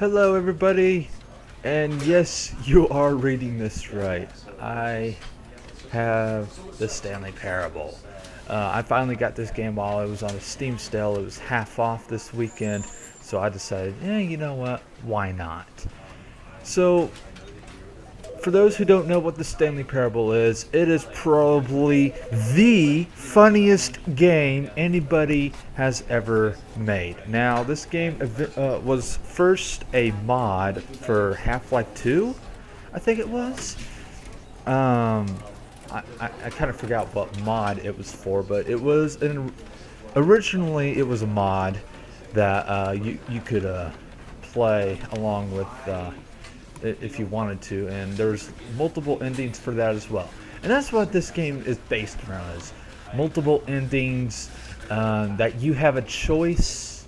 Hello, everybody, and yes, you are reading this right. I have the Stanley Parable. I finally got this game while it was on a Steam sale. It was half off this weekend, so I decided, you know what? Why not? So, for those who don't know what the Stanley Parable is, it is probably the funniest game anybody has ever made. Now, this game was first a mod for Half-Life 2, I think it was. I kind of forgot what mod it was for, but it was originally it was a mod that you could play along with if you wanted to, and there's multiple endings for that as well. And that's what this game is based around, is multiple endings that you have a choice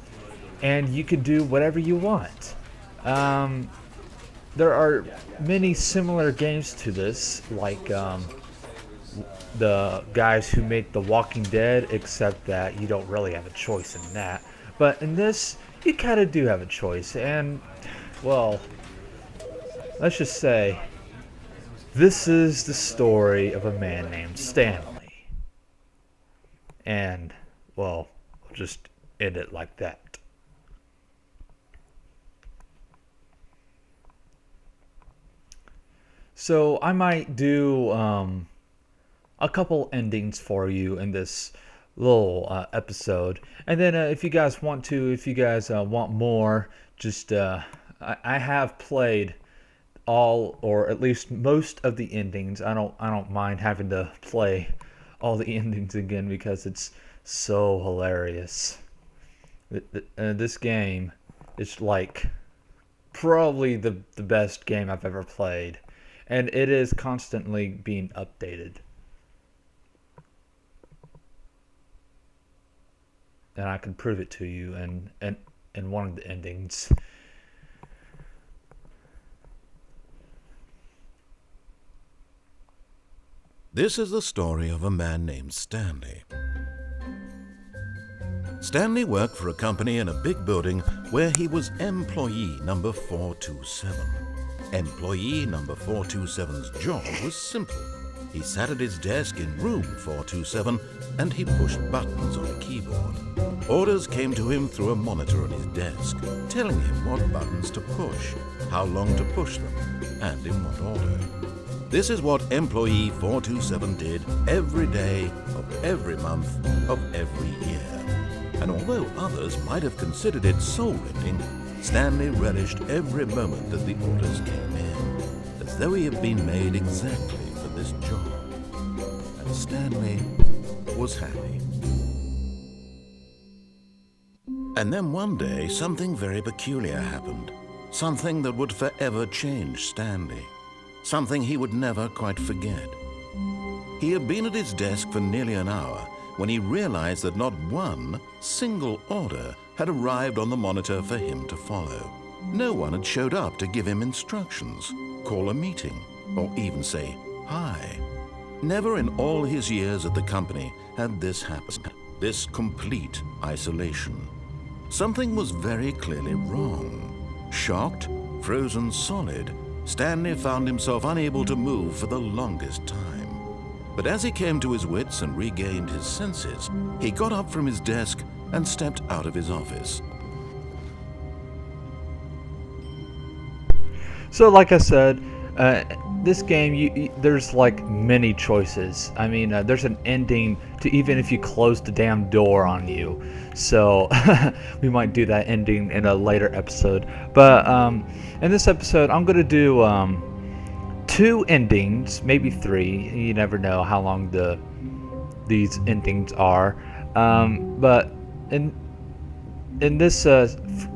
and you can do whatever you want. There are many similar games to this, like the guys who made The Walking Dead, except that you don't really have a choice in that. But in this, you kind of do have a choice, and, well, let's just say, this is the story of a man named Stanley. And, well, we'll just end it like that. So, I might do a couple endings for you in this little episode. And then if you guys want to, if you guys want more, just, I have played all, or at least most of the endings. I don't mind having to play all the endings again because it's so hilarious. This game is like probably the best game I've ever played, and it is constantly being updated. And I can prove it to you in one of the endings. This is the story of a man named Stanley. Stanley worked for a company in a big building where he was employee number 427. Employee number 427's job was simple. He sat at his desk in room 427 and he pushed buttons on a keyboard. Orders came to him through a monitor on his desk, telling him what buttons to push, how long to push them, and in what order. This is what employee 427 did every day of every month of every year. And although others might have considered it soul-rending, Stanley relished every moment that the orders came in, as though he had been made exactly for this job. And Stanley was happy. And then one day, something very peculiar happened. Something that would forever change Stanley. Something he would never quite forget. He had been at his desk for nearly an hour when he realized that not one single order had arrived on the monitor for him to follow. No one had showed up to give him instructions, call a meeting, or even say hi. Never in all his years at the company had this happened, this complete isolation. Something was very clearly wrong. Shocked, frozen solid, Stanley found himself unable to move for the longest time. But as he came to his wits and regained his senses, he got up from his desk and stepped out of his office. So, like I said, this game, there's like many choices. I mean, there's an ending to even if you close the damn door on you. So we might do that ending in a later episode. But in this episode, I'm going to do 2 endings, maybe 3. You never know how long these endings are. But in this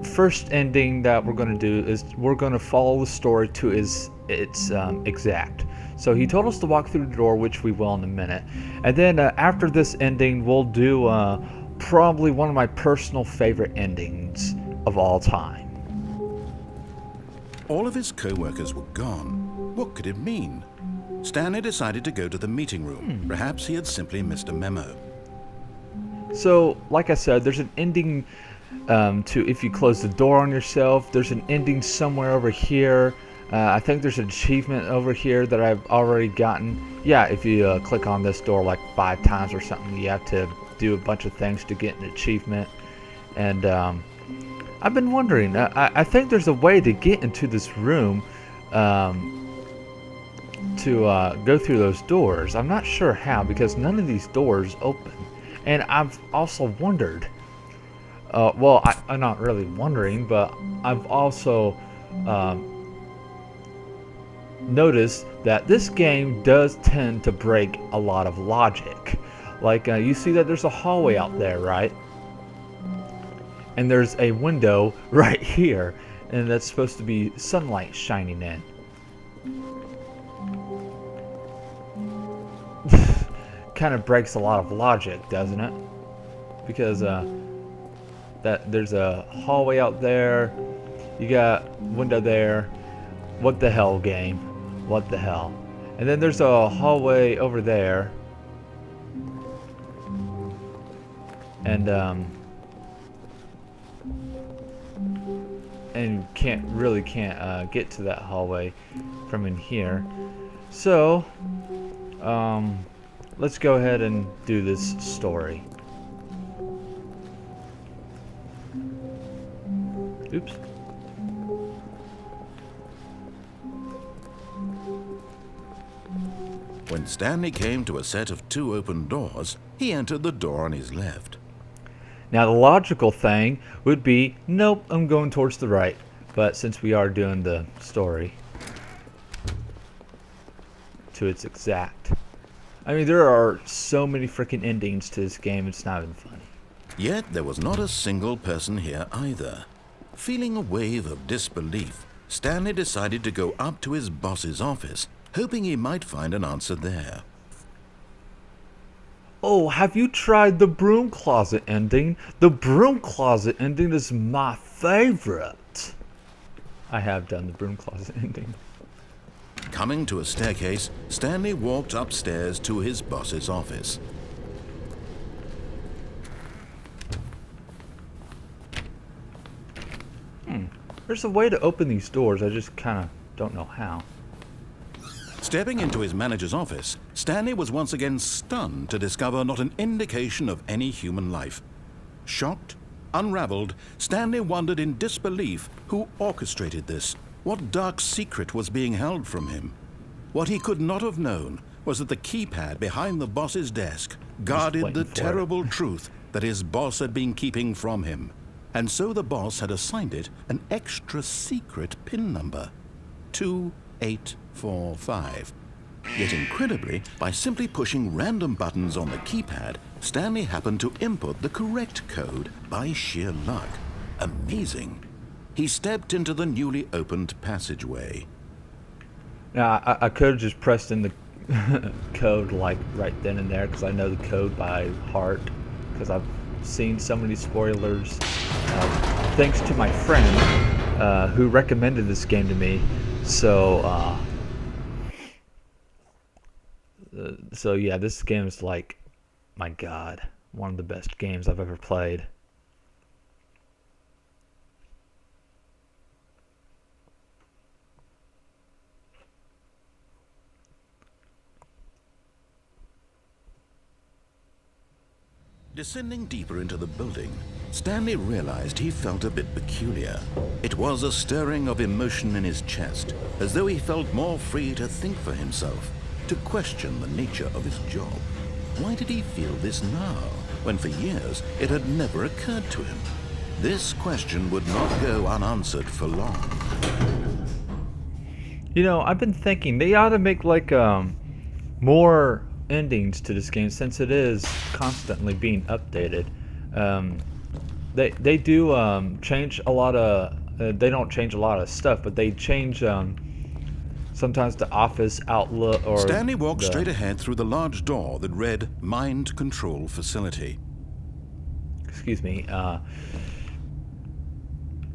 first ending that we're going to do is we're going to follow the story to its exact. So he told us to walk through the door, which we will in a minute. And then after this ending, we'll do probably one of my personal favorite endings of all time. All of his co-workers were gone. What could it mean? Stanley decided to go to the meeting room. Perhaps he had simply missed a memo. So, like I said, there's an ending to if you close the door on yourself. There's an ending somewhere over here. I think there's an achievement over here that I've already gotten. Yeah, if you click on this door like 5 times or something, you have to do a bunch of things to get an achievement. And I've been wondering, I think there's a way to get into this room to go through those doors. I'm not sure how, because none of these doors open. And I've also wondered, well, I'm not really wondering, but I've also noticed that this game does tend to break a lot of logic. Like, you see that there's a hallway out there, right? And there's a window right here, and that's supposed to be sunlight shining in. Kind of breaks a lot of logic, doesn't it? Because that there's a hallway out there, you got window there. What the hell, game? What the hell? And then there's a hallway over there, and can't get to that hallway from in here. So let's go ahead and do this story. Oops. When Stanley came to a set of 2 open doors, he entered the door on his left. Now the logical thing would be, nope, I'm going towards the right. But since we are doing the story to its exact, I mean, there are so many freaking endings to this game, it's not even funny. Yet there was not a single person here either. Feeling a wave of disbelief, Stanley decided to go up to his boss's office, hoping he might find an answer there. Oh, have you tried the broom closet ending? The broom closet ending is my favorite. I have done the broom closet ending. Coming to a staircase, Stanley walked upstairs to his boss's office. There's a way to open these doors, I just kind of don't know how. Stepping into his manager's office, Stanley was once again stunned to discover not an indication of any human life. Shocked, unraveled, Stanley wondered in disbelief who orchestrated this. What dark secret was being held from him? What he could not have known was that the keypad behind the boss's desk guarded the terrible truth that his boss had been keeping from him. And so the boss had assigned it an extra secret PIN number, 2845. Yet incredibly, by simply pushing random buttons on the keypad, Stanley happened to input the correct code by sheer luck. Amazing. He stepped into the newly opened passageway. Now, I could have just pressed in the code like right then and there, because I know the code by heart, because I've seen so many spoilers. Thanks to my friend who recommended this game to me. So yeah, this game is like, my God, one of the best games I've ever played. Descending deeper into the building, Stanley realized he felt a bit peculiar. It was a stirring of emotion in his chest, as though he felt more free to think for himself, to question the nature of his job. Why did he feel this now, when for years it had never occurred to him? This question would not go unanswered for long. You know, I've been thinking they ought to make like more endings to this game, since it is constantly being updated. They do change a lot of they don't change a lot of stuff, but they change sometimes the office outlook. Or Stanley walked straight ahead through the large door that read Mind Control Facility. Excuse me.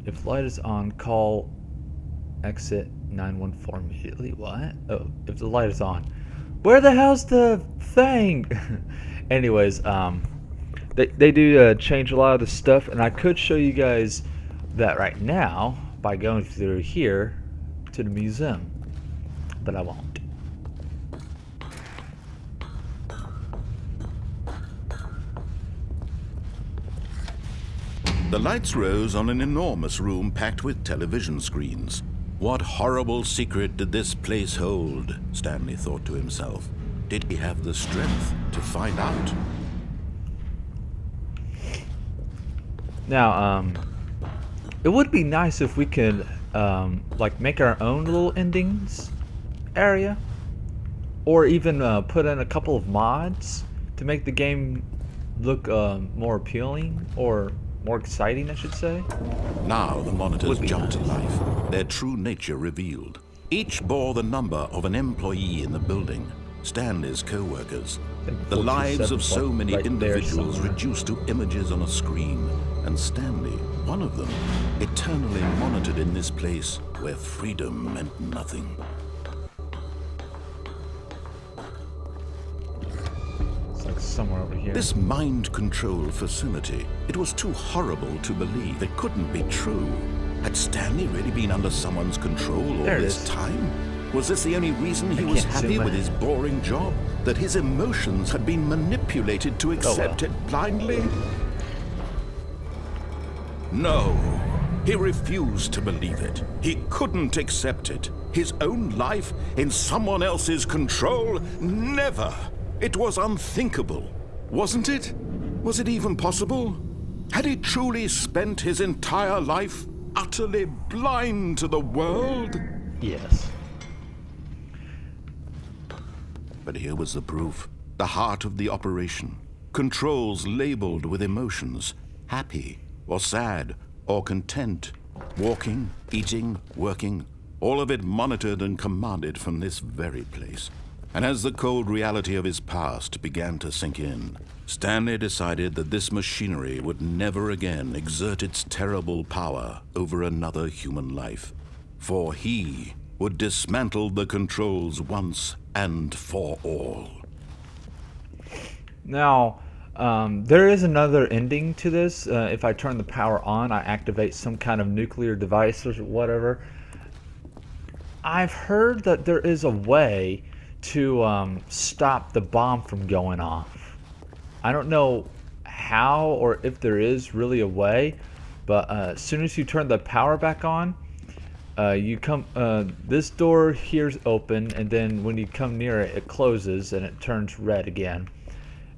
If light is on, call exit 914 immediately. What? Oh, if the light is on. Where the hell's the thing? Anyways, They do change a lot of the stuff, and I could show you guys that right now by going through here to the museum, but I won't. The lights rose on an enormous room packed with television screens. What horrible secret did this place hold? Stanley thought to himself. Did he have the strength to find out? Now, it would be nice if we could, like, make our own little endings area, or even put in a couple of mods to make the game look more appealing, or more exciting, I should say. Now the monitors jumped to nice. life, their true nature revealed. Each bore the number of an employee in the building, Stanley's co-workers. The lives of so many individuals reduced to images on a screen, and Stanley, one of them, eternally monitored in this place where freedom meant nothing. It's like somewhere over here. This mind control facility, it was too horrible to believe. It couldn't be true. Had Stanley really been under someone's control all this time? Was this the only reason he was happy with his boring job? That his emotions had been manipulated to accept it blindly? No, he refused to believe it. He couldn't accept it. His own life in someone else's control? Never! It was unthinkable, wasn't it? Was it even possible? Had he truly spent his entire life utterly blind to the world? Yes. But here was the proof. The heart of the operation. Controls labeled with emotions. Happy, or sad, or content. Walking, eating, working. All of it monitored and commanded from this very place. And as the cold reality of his past began to sink in, Stanley decided that this machinery would never again exert its terrible power over another human life. For he would dismantle the controls once and for all. Now, there is another ending to this. If I turn the power on, I activate some kind of nuclear device or whatever. I've heard that there is a way to stop the bomb from going off. I don't know how or if there is really a way, but as soon as you turn the power back on, you come. This door here's open, and then when you come near it, it closes and it turns red again.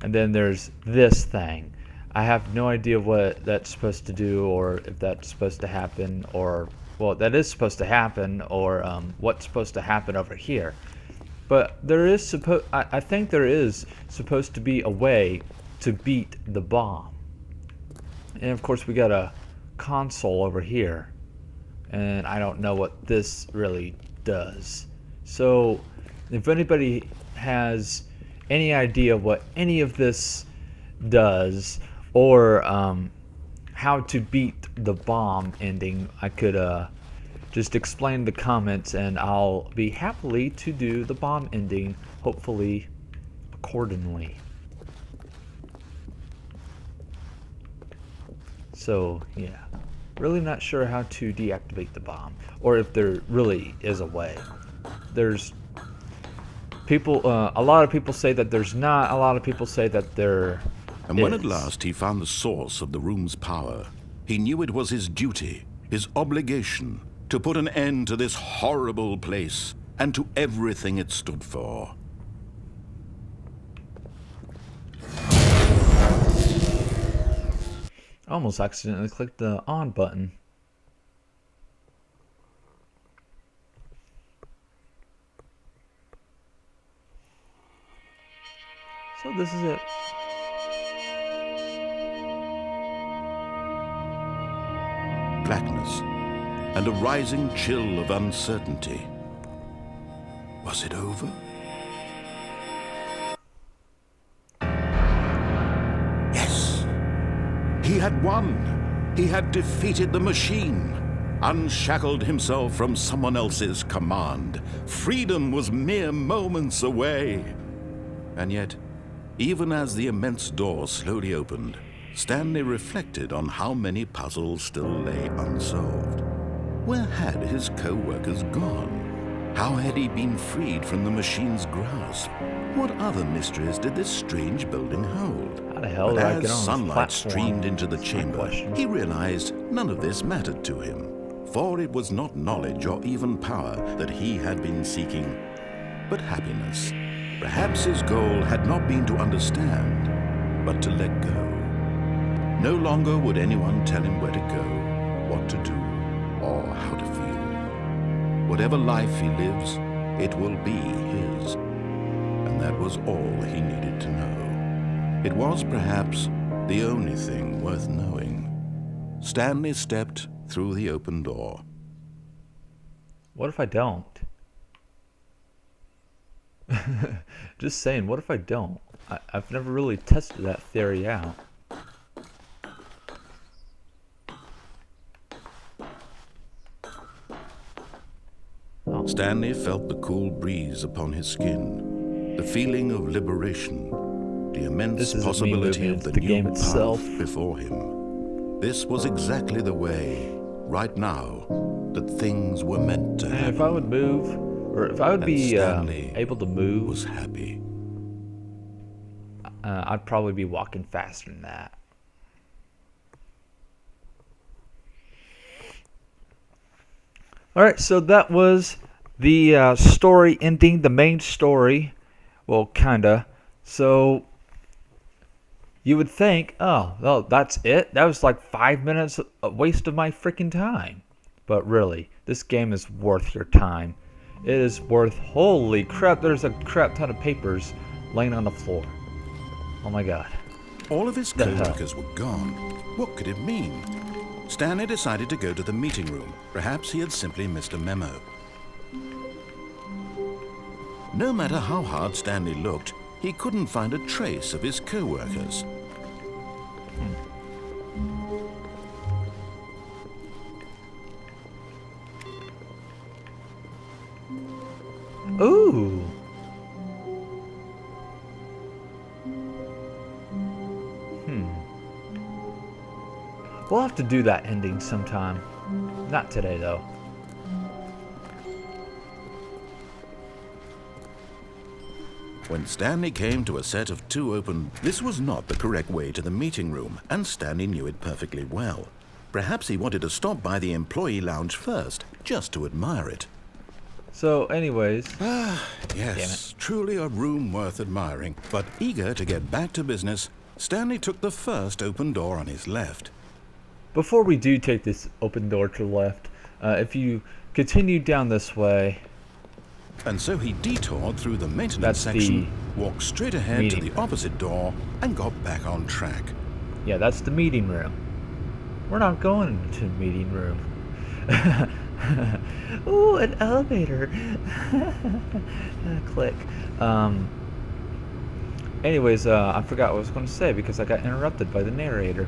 And then there's this thing. I have no idea what that's supposed to do, or if that's supposed to happen, or well, that is supposed to happen, or what's supposed to happen over here. But there is I think there is supposed to be a way to beat the bomb. And of course we got a console over here, and I don't know what this really does. So if anybody has any idea what any of this does, or how to beat the bomb ending, I could just explain in the comments, and I'll be happily to do the bomb ending, hopefully accordingly. So yeah, really not sure how to deactivate the bomb, or if there really is a way. There's people, a lot of people say that there's not, a lot of people say that there And when at last he found the source of the room's power, he knew it was his duty, his obligation, to put an end to this horrible place and to everything it stood for. I almost accidentally clicked the on button. So this is it. Blackness and a rising chill of uncertainty. Was it over? Yes! He had won! He had defeated the machine, unshackled himself from someone else's command. Freedom was mere moments away. And yet, even as the immense door slowly opened, Stanley reflected on how many puzzles still lay unsolved. Where had his co-workers gone? How had he been freed from the machine's grasp? What other mysteries did this strange building hold? How the hell But did I as get on this sunlight platform? streamed into the That's my chamber, question. he realized none of this mattered to him, for it was not knowledge or even power that he had been seeking, but happiness. Perhaps his goal had not been to understand, but to let go. No longer would anyone tell him where to go, what to do, or how to feel. Whatever life he lives, it will be his. And that was all he needed to know. It was perhaps the only thing worth knowing. Stanley stepped through the open door. What if I don't? Just saying, what if I don't? I've never really tested that theory out. Stanley felt the cool breeze upon his skin, the feeling of liberation, the immense This isn't me possibility moving, of it's the the new game path itself. before him. This was exactly the way, right now, that things were meant to And happen. if I would move, or if I would And be Stanley able to move, was happy. I'd probably be walking faster than that. Alright, so that was the story ending, the main story. Well, kinda. So, you would think, oh, well, that's it? That was like 5 minutes a waste of my freaking time. But really, this game is worth your time. It is worth, holy crap, there's a crap ton of papers laying on the floor. Oh my god. All of his The hell? co-workers were gone. What could it mean? Stanley decided to go to the meeting room. Perhaps he had simply missed a memo. No matter how hard Stanley looked, he couldn't find a trace of his co-workers. Ooh. We'll have to do that ending sometime. Not today, though. When Stanley came to a set of 2 open, this was not the correct way to the meeting room, and Stanley knew it perfectly well. Perhaps he wanted to stop by the employee lounge first, just to admire it. So, anyways, Yes, truly a room worth admiring. But eager to get back to business, Stanley took the first open door on his left. before we do take this open door to the left, if you continue down this way, And so he detoured through the maintenance That's section, walked straight ahead to meeting the room. opposite door, and got back on track. yeah, that's the meeting room. We're not going to the meeting room. Ooh, an elevator. Click. Anyways, I forgot what I was going to say because I got interrupted by the narrator.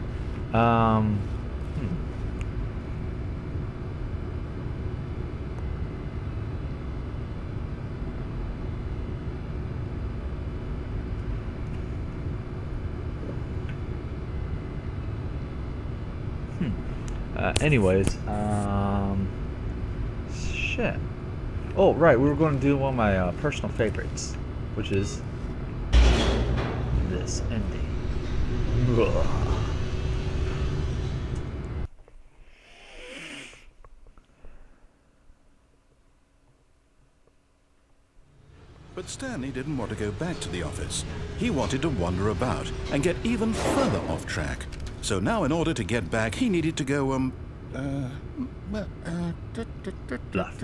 Anyways, shit. Oh, right, we were going to do one of my personal favorites, which is this ending. Ugh. But Stanley didn't want to go back to the office. He wanted to wander about and get even further off track. So now in order to get back, he needed to go, Left.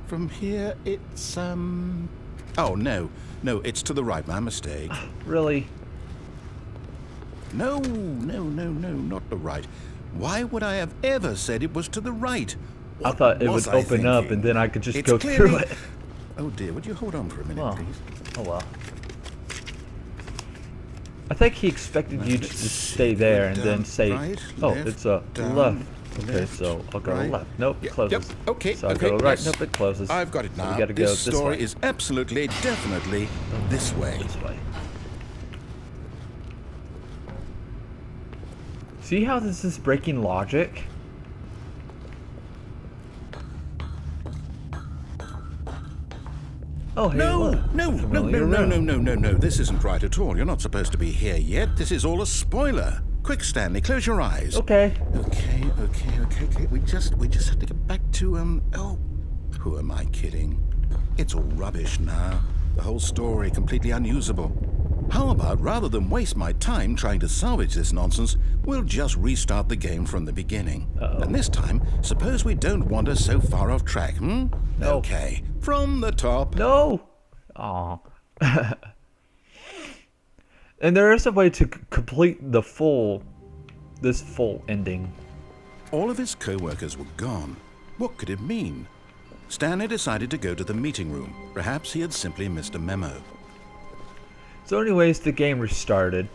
From here, it's, Oh, no, it's to the right, my mistake. Really? No, not the right. Why would I have ever said it was to the right? I What thought it was would I open up thinking? and then I could just It's go clearly- through it. Oh dear, would you hold on for a minute, Well, please? oh well. I think he expected you to let's just stay there and then down, say, right, oh, left, it's a down, left. Okay, left, so I'll go right. left. Nope, it Yep, closes. yep, okay, So I'll okay, go right. yes. Nope, it closes. I've got it So now. we gotta go This this story way. is absolutely, definitely this way. This way. See how this is breaking logic? Oh, hey, No, look. no, A no, no, familiar no, no, room. no, no, no. This isn't right at all. You're not supposed to be here yet. This is all a spoiler. Quick, Stanley, close your eyes. Okay. Okay. We just have to get back to, oh, who am I kidding? It's all rubbish now. The whole story completely unusable. How about, rather than waste my time trying to salvage this nonsense, we'll just restart the game from the beginning. Uh-oh. And this time, suppose we don't wander so far off track, hmm? No. Okay, from the top. No! Aw. And there is a way to complete this full ending. All of his co-workers were gone. What could it mean? Stanley decided to go to the meeting room. Perhaps he had simply missed a memo. So anyways, the game restarted.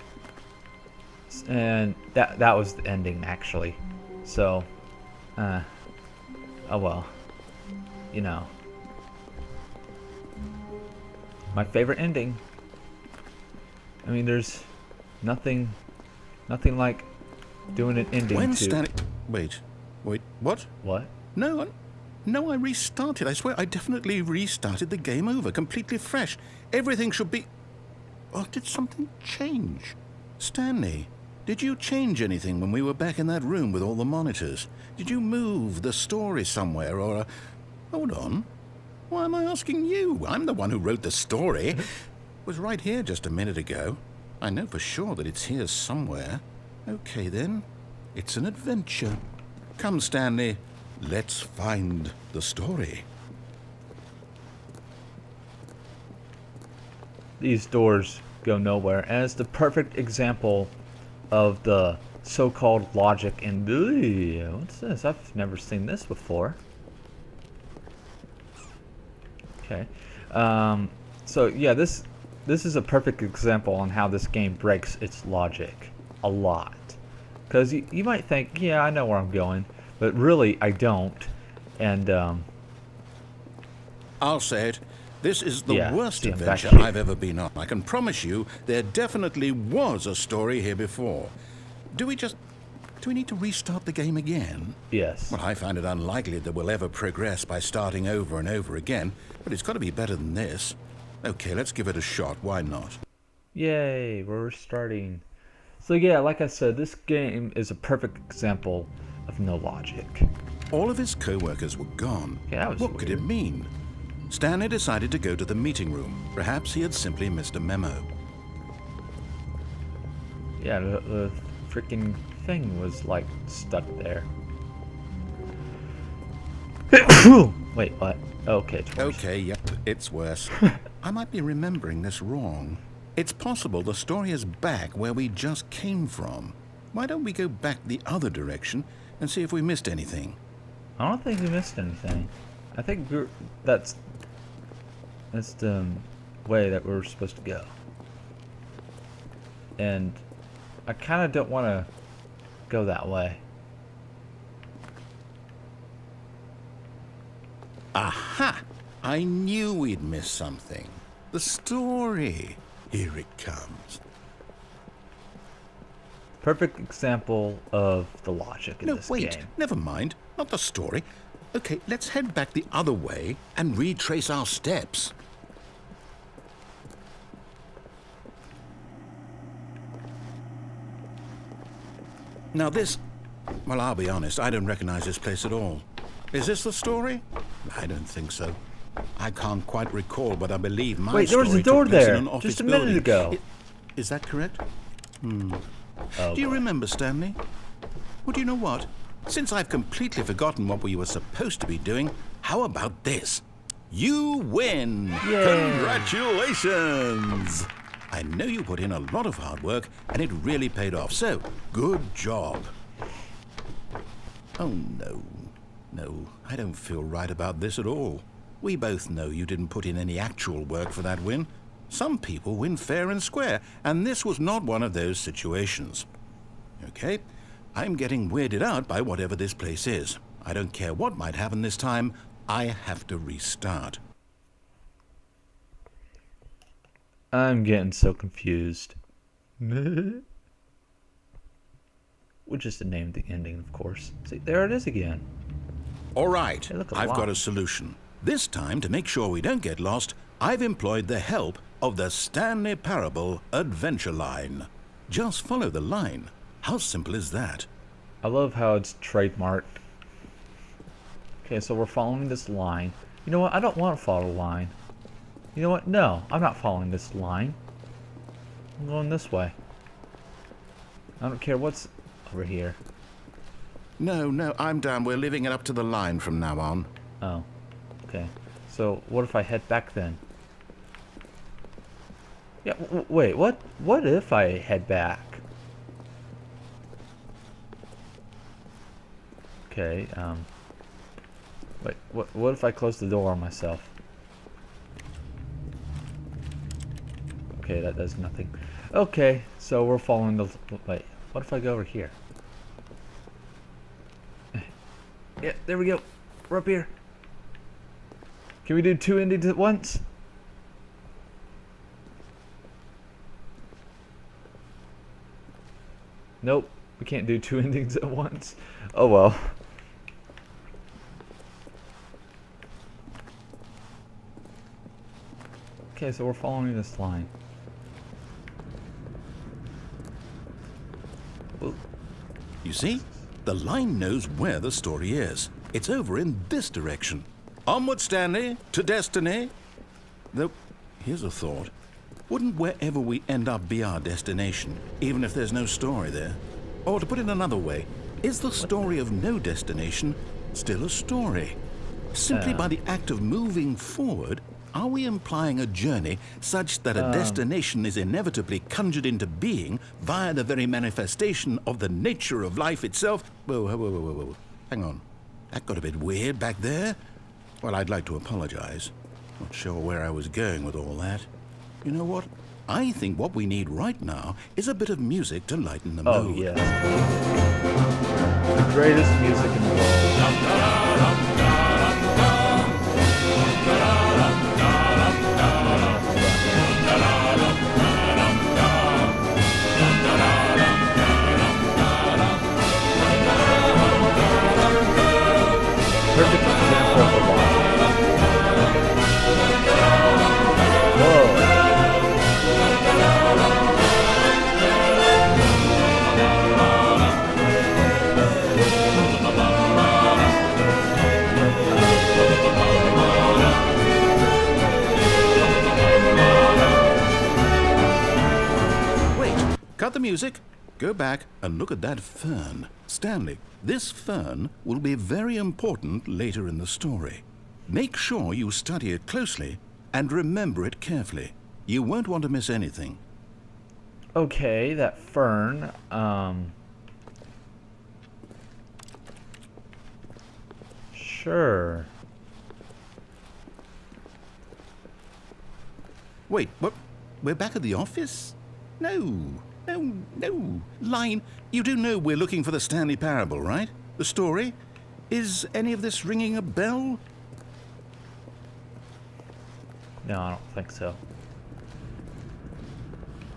And that was the ending, actually. So, oh well. You know. My favorite ending. I mean, there's nothing like doing an ending When to... Stanley... Wait, what? What? No, I restarted. I swear, I definitely restarted the game over, completely fresh. Everything should be... Oh, did something change? Stanley, did you change anything when we were back in that room with all the monitors? Did you move the story somewhere, or... Hold on. Why am I asking you? I'm the one who wrote the story. It was right here just a minute ago. I know for sure that it's here somewhere. Okay, then. It's an adventure. Come, Stanley. Let's find the story. These doors go nowhere, and it's the perfect example of the so-called logic in... What's this? I've never seen this before. Okay. So yeah, this is a perfect example on how this game breaks its logic a lot. Because you might think, yeah, I know where I'm going, but really I don't. And I'll say it. This is the worst see, I'm adventure back. I've ever been on. I can promise you there definitely was a story here before. Do we need to restart the game again? Yes. Well, I find it unlikely that we'll ever progress by starting over and over again, but it's got to be better than this. Okay, let's give it a shot. Why not? Yay, we're restarting. So yeah, like I said, this game is a perfect example of no logic. All of his co-workers were gone. Yeah, that was What could it weird. mean? Stanley decided to go to the meeting room. Perhaps he had simply missed a memo. Yeah, the freaking thing was like stuck there. Wait, what? Okay, it's worse. Okay, yep, it's worse. I might be remembering this wrong. It's possible the story is back where we just came from. Why don't we go back the other direction and see if we missed anything? I don't think we missed anything. I think that's the way that we're supposed to go. And I kind of don't want to go that way. Aha! I knew we'd miss something. The story. Here it comes. Perfect example of the logic in No, this wait. game. Never mind. Not the story. Okay, let's head back the other way and retrace our steps. Now this... Well, I'll be honest, I don't recognize this place at all. Is this the story? I don't think so. I can't quite recall, but I believe my Wait, there was story a door took place there in an office just a minute building. ago. Is that correct? Oh, Do you boy. remember, Stanley? Well, do you know what? Since I've completely forgotten what we were supposed to be doing, how about this? You win! Yay. Congratulations! I know you put in a lot of hard work, and it really paid off, so good job. Oh, no. No, I don't feel right about this at all. We both know you didn't put in any actual work for that win. Some people win fair and square, and this was not one of those situations. Okay, I'm getting weirded out by whatever this place is. I don't care what might happen this time, I have to restart. I'm getting so confused. which is the name of the ending, of course. See, there it is again. All right, Hey, look, I've got lot. a solution. This time, to make sure we don't get lost, I've employed the help of the Stanley Parable Adventure Line. Just follow the line. How simple is that? I love how it's trademarked. Okay, so we're following this line. You know what? I don't want to follow the line. You know what? No, I'm not following this line. I'm going this way. I don't care what's over here. No, I'm down. We're leaving it up to the line from now on. Oh, okay. So what if I head back then? Yeah, wait, what? What if I head back? Okay, wait, what if I close the door on myself? Okay, that does nothing. Okay, so we're following the... Wait, what if I go over here? Yeah, there we go. We're up here. Can we do 2 endings at once? Nope, we can't do 2 endings at once. Oh well. Okay, so we're following this line. Ooh. You see? The line knows where the story is. It's over in this direction. Onward, Stanley, to destiny. Though, here's a thought. Wouldn't wherever we end up be our destination, even if there's no story there? Or to put it another way, is the story of no destination still a story? Simply by the act of moving forward, are we implying a journey such that a destination is inevitably conjured into being via the very manifestation of the nature of life itself? Whoa. Hang on. That got a bit weird back there. Well, I'd like to apologize. Not sure where I was going with all that. You know what? I think what we need right now is a bit of music to lighten the Oh, mood. yes. The greatest music in the world. Perfect example of a line. Whoa. Wait, cut the music. Go back and look at that fern. Stanley, this fern will be very important later in the story. Make sure you study it closely and remember it carefully. You won't want to miss anything. Okay, that fern, sure. Wait, what? We're back at the office? No. Line, you do know we're looking for the Stanley Parable, right? The story? Is any of this ringing a bell? No, I don't think so.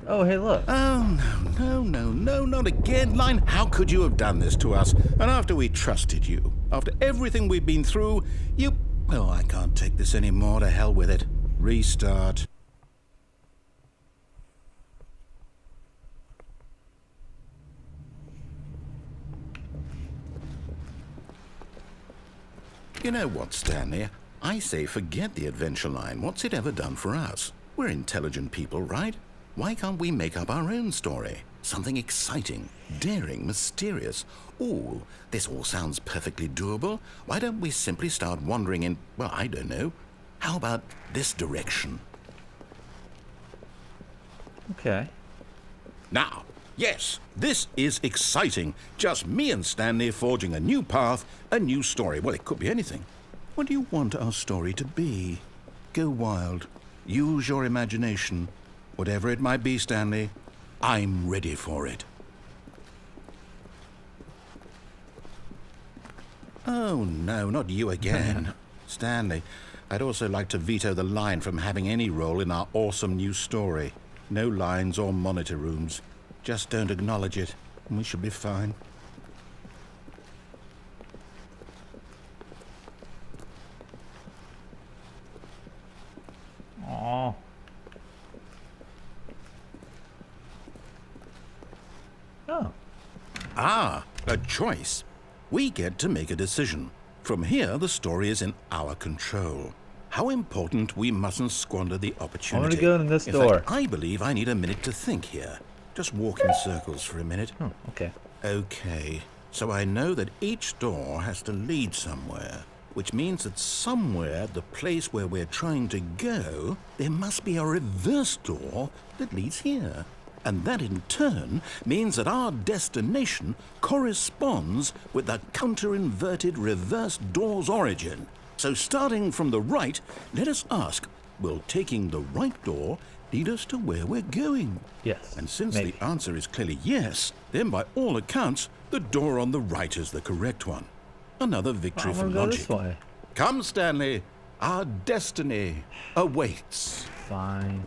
Oh, hey, look. Oh, no, not again. Line, how could you have done this to us? And after we trusted you, after everything we've been through, you... Oh, I can't take this anymore. To hell with it. Restart. You know what, Stanley? I say forget the adventure line. What's it ever done for us? We're intelligent people, right? Why can't we make up our own story? Something exciting, daring, mysterious. Ooh, this all sounds perfectly doable. Why don't we simply start wandering in, well, I don't know. How about this direction? Okay. Now, yes, this is exciting. Just me and Stanley forging a new path, a new story. Well, it could be anything. What do you want our story to be? Go wild. Use your imagination. Whatever it might be, Stanley, I'm ready for it. Oh, no, not you again. Stanley, I'd also like to veto the line from having any role in our awesome new story. No lines or monitor rooms. Just don't acknowledge it, and we should be fine. Ah, a choice. We get to make a decision. From here, the story is in our control. How important we mustn't squander the opportunity. I want to go in this in door. fact, I believe I need a minute to think here. Just walk in circles for a minute. Oh, okay. Okay, so I know that each door has to lead somewhere, which means that somewhere, the place where we're trying to go, there must be a reverse door that leads here. And that in turn means that our destination corresponds with the counter-inverted reverse door's origin. So starting from the right, let us ask, will taking the right door lead us to where we're going? Yes. And since maybe. the answer is clearly yes, then by all accounts, the door on the right is the correct one. Another victory I for want to go logic. this way. Come, Stanley. Our destiny awaits. Fine.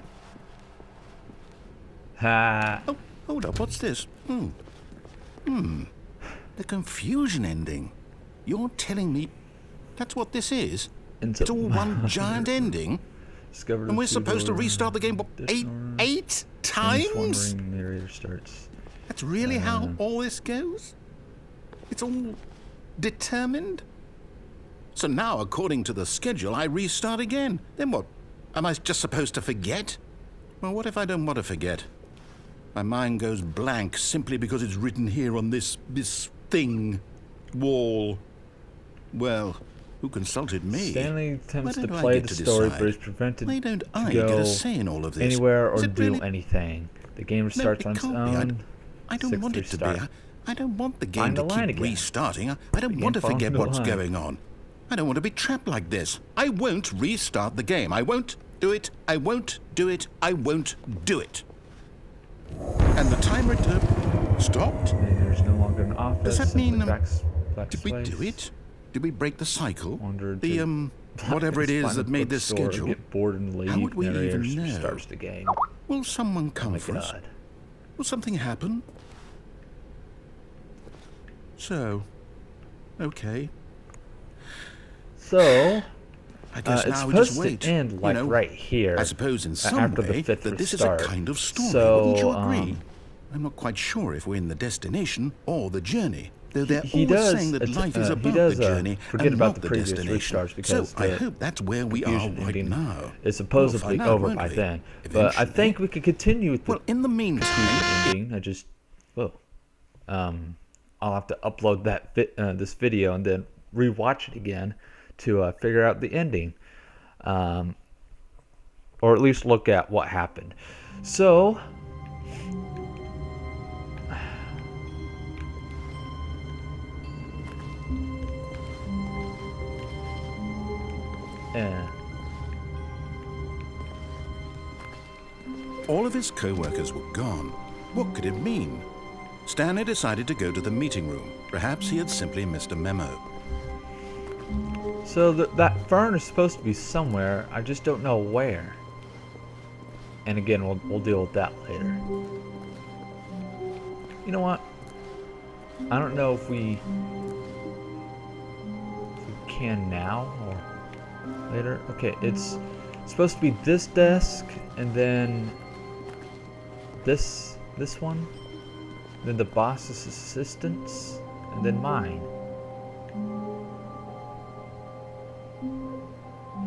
Ha. Oh, hold up. What's this? The confusion ending. You're telling me that's what this is? It's all one giant ending? Discovered And we're supposed to restart the game what, eight times? Narrator starts. That's really how all this goes? It's all determined? So now, according to the schedule, I restart again. Then what? Am I just supposed to forget? Well, what if I don't want to forget? My mind goes blank simply because it's written here on this thing, wall. Well, who consulted me? Stanley attempts Why to don't I play get the to story, decide? but is prevented Why don't to I go get a say in all of this? anywhere or Is it do really- anything. The game No, starts it on its can't be. own. I don't want it to be. Restart. I don't want the game Find to the line keep again. restarting. I don't Again, want to find forget the what's line. going on. I don't want to be trapped like this. I won't restart the game. I won't do it. I won't do it. I won't do it. And the timer stopped? And there's no longer an office. Does that mean, simply Did we do backspace. it? Did we break the cycle? Wandered The, to whatever it is find a that made this bookstore, schedule? Get bored and leave. How would we Narrator even know? starts the game. Will someone Oh come my for us? god. Will something happen? So, okay. So, I guess it's now we just supposed wait. to end like you know, right here. I suppose in some after the way fifth that this restart. is a kind of story, So, wouldn't you agree? I'm not quite sure if we're in the destination or the journey. Though they're He always does saying that life is he about does, the journey forget and about not the the previous destination. restarts because So I the hope that's where we are confusion right ending now. is supposedly We'll find out, over won't by we? then. But I Eventually. think we could continue with the Well, in the meantime, ending. I'll have to upload that this video and then rewatch it again to figure out the ending, or at least look at what happened. So, yeah. all of his co-workers were gone. What could it mean? Stanley decided to go to the meeting room. Perhaps he had simply missed a memo. So that fern is supposed to be somewhere. I just don't know where. And again, we'll deal with that later. You know what? I don't know if we can now or later. Okay, it's supposed to be this desk and then this one, then the boss's assistants, and then mine.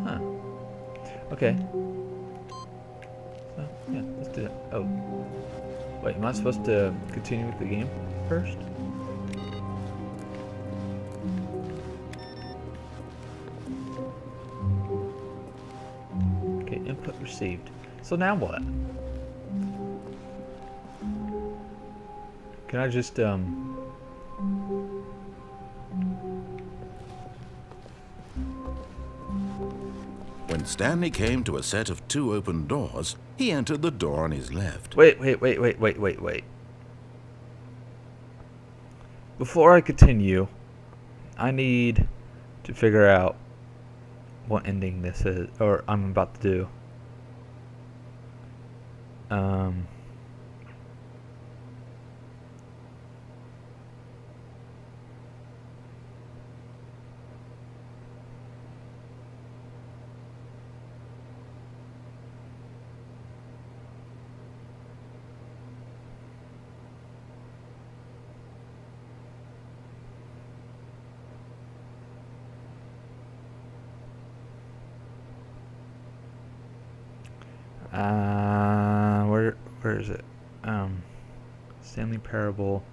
Huh. Okay. So, yeah, let's do that. Oh. Wait, am I supposed to continue with the game first? Okay, input received. So now what? Can I just, When Stanley came to a set of 2 open doors, he entered the door on his left. Wait. Before I continue, I need to figure out what ending this is, or I'm about to do. Where is it? Stanley Parable.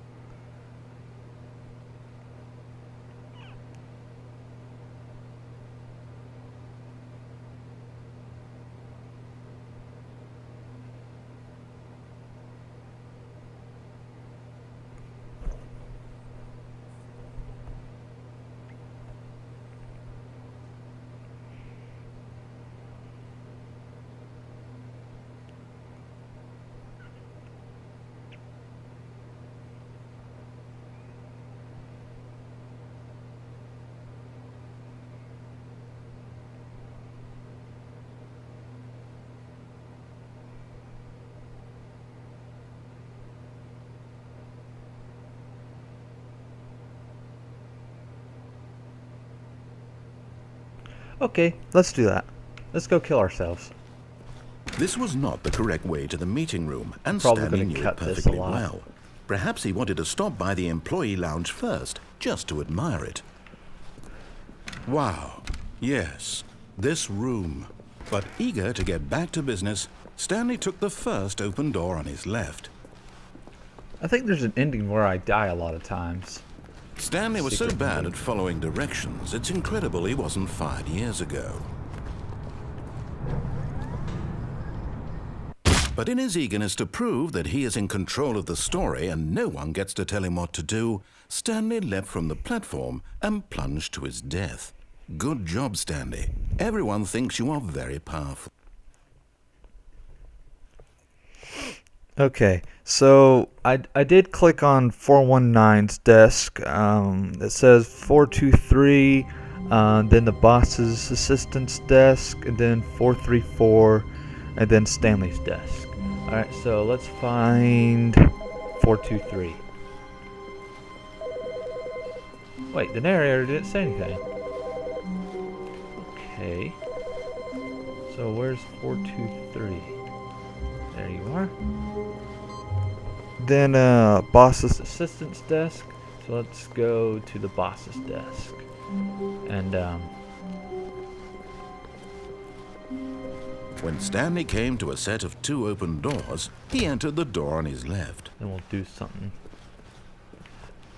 Okay, let's do that. Let's go kill ourselves. This was not the correct way to the meeting room, and Probably Stanley gonna knew it cut this a perfectly lot. well. Perhaps he wanted to stop by the employee lounge first, just to admire it. Wow, yes, this room. But eager to get back to business, Stanley took the first open door on his left. I think there's an ending where I die a lot of times. Stanley was so Secret bad ending. at following directions, it's incredible he wasn't fired years ago. But in his eagerness to prove that he is in control of the story and no one gets to tell him what to do, Stanley leapt from the platform and plunged to his death. Good job, Stanley. Everyone thinks you are very powerful. Okay, so I did click on 419's desk. It says 423, then the boss's assistant's desk, and then 434, and then Stanley's desk. Alright, so let's find 423. Wait, the narrator didn't say anything. Okay. So where's 423? There you are. Then boss's assistant's desk. So let's go to the boss's desk. And When Stanley came to a set of 2 open doors, he entered the door on his left. then we'll do something.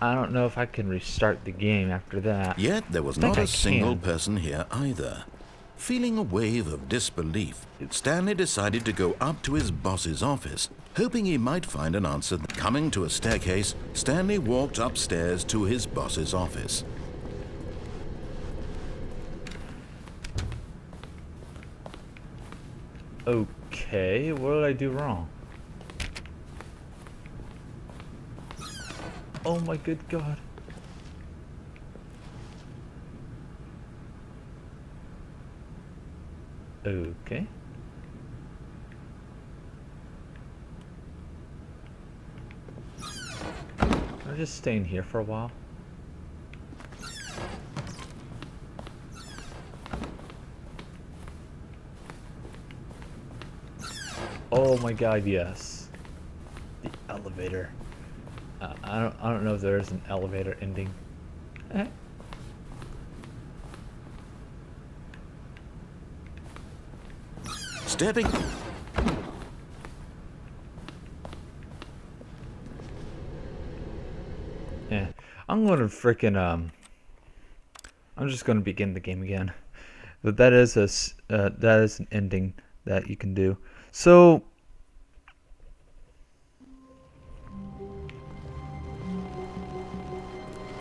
I don't know if I can restart the game after that. Yet there was I think not I a single can. person here either. Feeling a wave of disbelief, Stanley decided to go up to his boss's office, hoping he might find an answer. Coming to a staircase, Stanley walked upstairs to his boss's office. Okay, what did I do wrong? Oh my good god. Okay. I'll just stay in here for a while. Oh my god, yes. The elevator. I don't know if there's an elevator ending. Eh. Stepping... Yeah, I'm gonna freaking I'm just gonna begin the game again. But that is that is an ending that you can do. So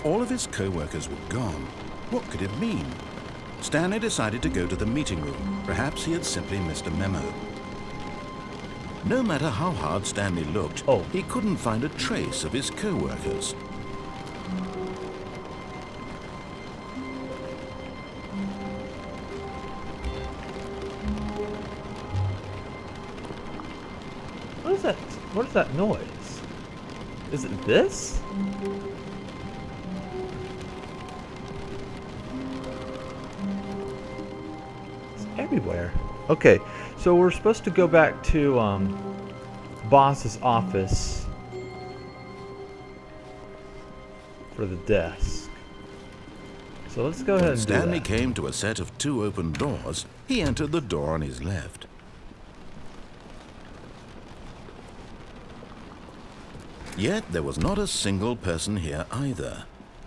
All of his co-workers were gone. What could it mean? Stanley decided to go to the meeting room. Perhaps he had simply missed a memo. No matter how hard Stanley looked, he couldn't find a trace of his co-workers. what is that? What is that noise? Is it this? It's everywhere. Okay, so we're supposed to go back to boss's office for the desk. So let's go ahead When and do Stanley that. came to a set of 2 open doors, he entered the door on his left. Yet there was not a single person here either.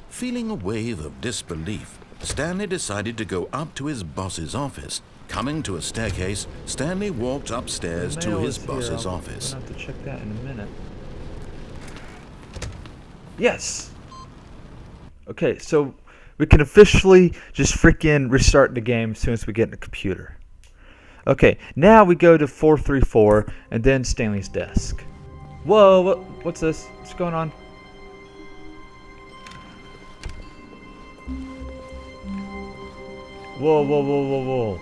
Feeling a wave of disbelief, Stanley decided to go up to his boss's office. Coming to a staircase, Stanley walked upstairs The to mail his is here. boss's I'm office. gonna have to check that in a minute. Yes! Okay, so we can officially just freaking restart the game as soon as we get in the computer. Okay, now we go to 434 and then Stanley's desk. Whoa, what's this? What's going on? Whoa, whoa, whoa, whoa, whoa.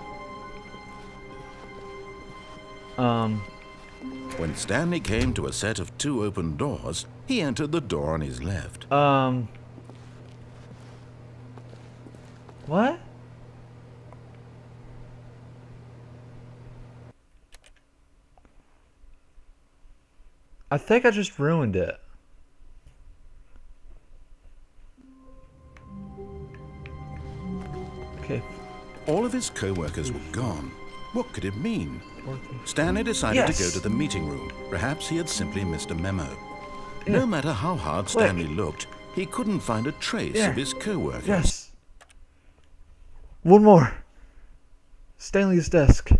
When Stanley came to a set of 2 open doors, he entered the door on his left. What? I think I just ruined it. Okay. All of his co-workers were gone. What could it mean? Stanley decided to go to the meeting room. Perhaps he had simply missed a memo. No matter how hard Stanley looked, he couldn't find a trace of his co-workers. Yes. One more. Stanley's desk.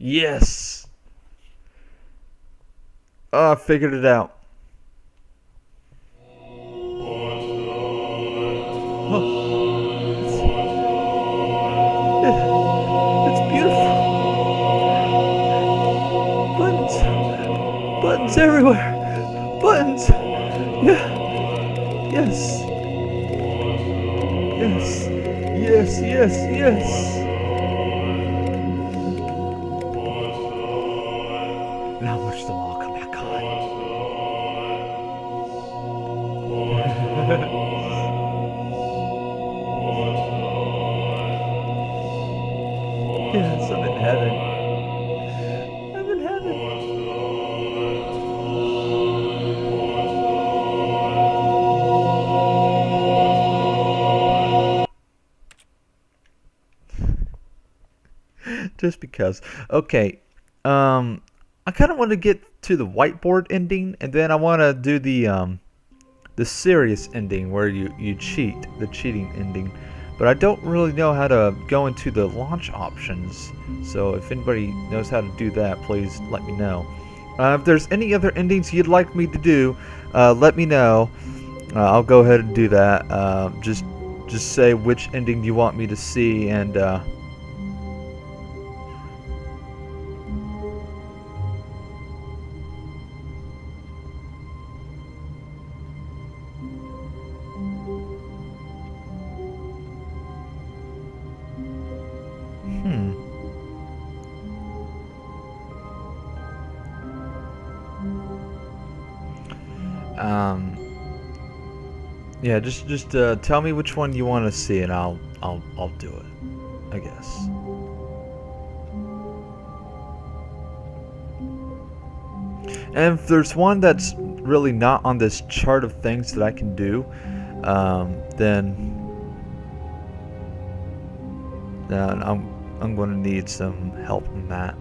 Yes. Oh, I figured it out. It's beautiful. Buttons everywhere. Buttons. Yeah. Yes. Yes. Yes. Yes. Yes. Now watch them all come back on. Yes, I'm in heaven. I'm in heaven. Just because. Okay. I kind of want to get to the whiteboard ending, and then I want to do the serious ending where you cheat, the cheating ending. But I don't really know how to go into the launch options. So if anybody knows how to do that, please let me know. If there's any other endings you'd like me to do, let me know. I'll go ahead and do that. Just say which ending you want me to see, and yeah, just tell me which one you want to see, and I'll do it, I guess. And if there's one that's really not on this chart of things that I can do, then I'm going to need some help in that.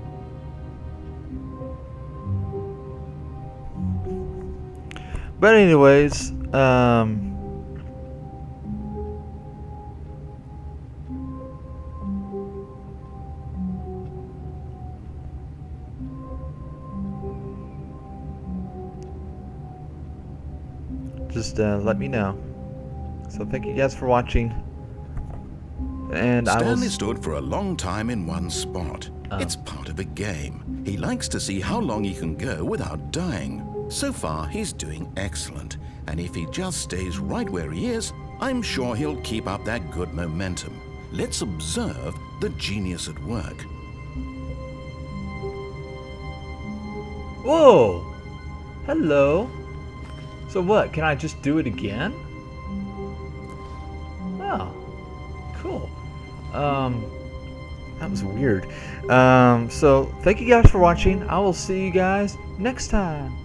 But anyways, just let me know. So thank you guys for watching. And Stanley stood for a long time in one spot. It's part of a game. He likes to see how long he can go without dying. So far, he's doing excellent. And if he just stays right where he is, I'm sure he'll keep up that good momentum. Let's observe the genius at work. Whoa! Hello. So what? Can I just do it again? Oh, cool. That was weird. So thank you guys for watching. I will see you guys next time.